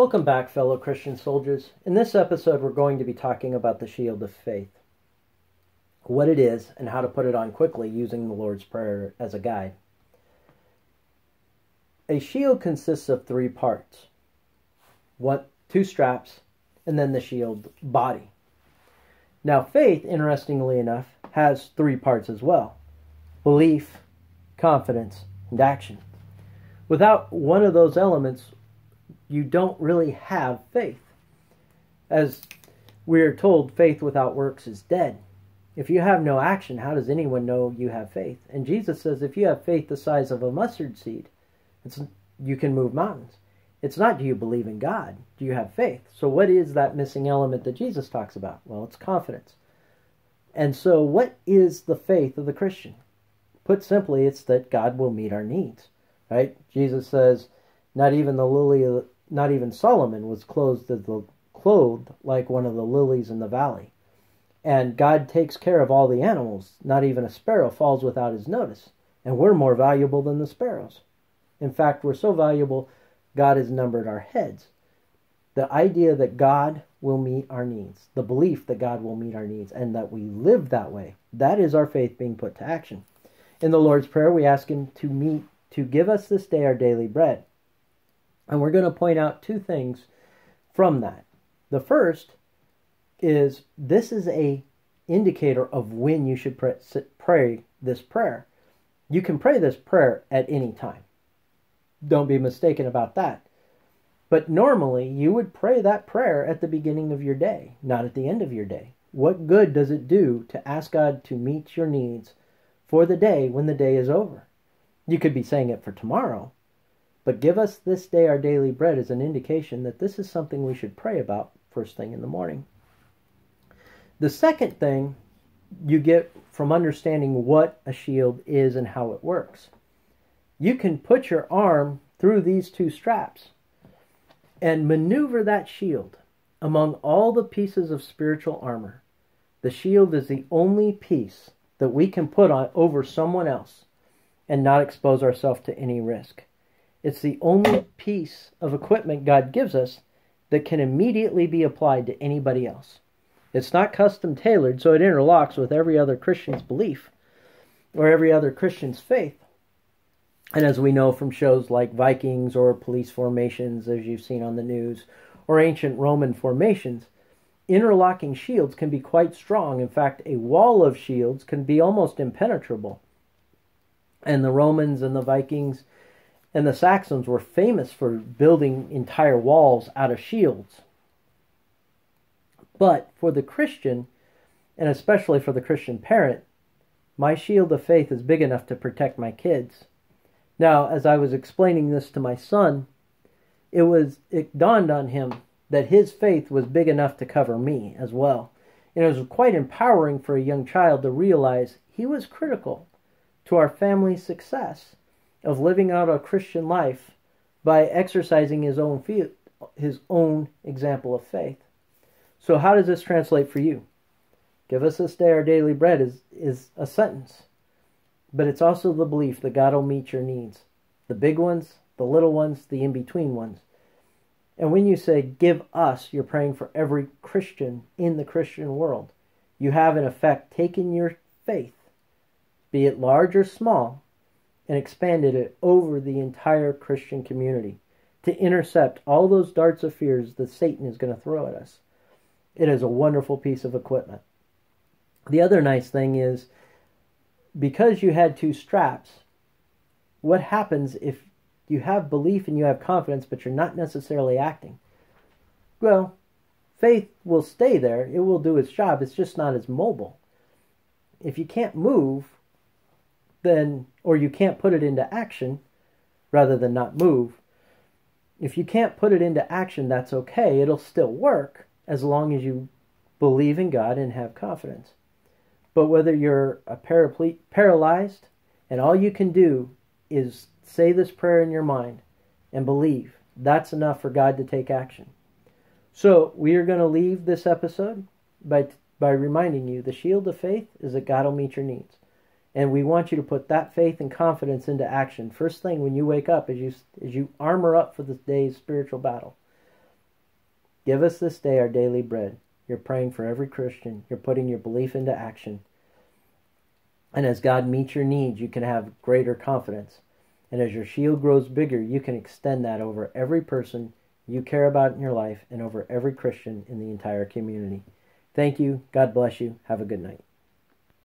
Welcome back, fellow Christian soldiers. In this episode, we're going to be talking about the shield of faith, what it is, and how to put it on quickly using the Lord's Prayer as a guide. A shield consists of three parts, two straps, and then the shield body. Now, faith, interestingly enough, has three parts as well: belief, confidence, and action. Without one of those elements, you don't really have faith. As we are told, faith without works is dead. If you have no action, how does anyone know you have faith? And Jesus says if you have faith the size of a mustard seed, you can move mountains. It's not, do you believe in God? Do you have faith? So what is that missing element that Jesus talks about? Well, it's confidence. And so what is the faith of the Christian? Put simply, it's that God will meet our needs. Right? Jesus says, not even Solomon was clothed like one of the lilies in the valley. And God takes care of all the animals. Not even a sparrow falls without his notice. And we're more valuable than the sparrows. In fact, we're so valuable, God has numbered our heads. The idea that God will meet our needs, the belief that God will meet our needs, and that we live that way, that is our faith being put to action. In the Lord's Prayer, we ask Him to give us this day our daily bread. And we're going to point out two things from that. The first is this is a indicator of when you should pray this prayer. You can pray this prayer at any time. Don't be mistaken about that. But normally you would pray that prayer at the beginning of your day, not at the end of your day. What good does it do to ask God to meet your needs for the day when the day is over? You could be saying it for tomorrow. But give us this day our daily bread is an indication that this is something we should pray about first thing in the morning. The second thing you get from understanding what a shield is and how it works. You can put your arm through these two straps and maneuver that shield among all the pieces of spiritual armor. The shield is the only piece that we can put on over someone else and not expose ourselves to any risk. It's the only piece of equipment God gives us that can immediately be applied to anybody else. It's not custom tailored, so it interlocks with every other Christian's belief or every other Christian's faith. And as we know from shows like Vikings or police formations, as you've seen on the news, or ancient Roman formations, interlocking shields can be quite strong. In fact, a wall of shields can be almost impenetrable. And the Romans and the Vikings and the Saxons were famous for building entire walls out of shields. But for the Christian, and especially for the Christian parent, my shield of faith is big enough to protect my kids. Now, as I was explaining this to my son, it dawned on him that his faith was big enough to cover me as well. And it was quite empowering for a young child to realize he was critical to our family's success of living out a Christian life by exercising his own example of faith. So how does this translate for you? Give us this day our daily bread is a sentence. But it's also the belief that God will meet your needs. The big ones, the little ones, the in-between ones. And when you say, give us, you're praying for every Christian in the Christian world. You have, in effect, taken your faith, be it large or small, and expanded it over the entire Christian community to intercept all those darts of fears that Satan is going to throw at us. It is a wonderful piece of equipment. The other nice thing is, because you had two straps, what happens if you have belief and you have confidence, but you're not necessarily acting? Well, faith will stay there. It will do its job. It's just not as mobile. If you can't move, or you can't put it into action, rather than not move, if you can't put it into action, that's okay. It'll still work as long as you believe in God and have confidence. But whether you're paralyzed and all you can do is say this prayer in your mind and believe, that's enough for God to take action. So we are going to leave this episode by reminding you the shield of faith is that God will meet your needs. And we want you to put that faith and confidence into action. First thing when you wake up, as you armor up for the day's spiritual battle. Give us this day our daily bread. You're praying for every Christian. You're putting your belief into action. And as God meets your needs, you can have greater confidence. And as your shield grows bigger, you can extend that over every person you care about in your life and over every Christian in the entire community. Thank you. God bless you. Have a good night.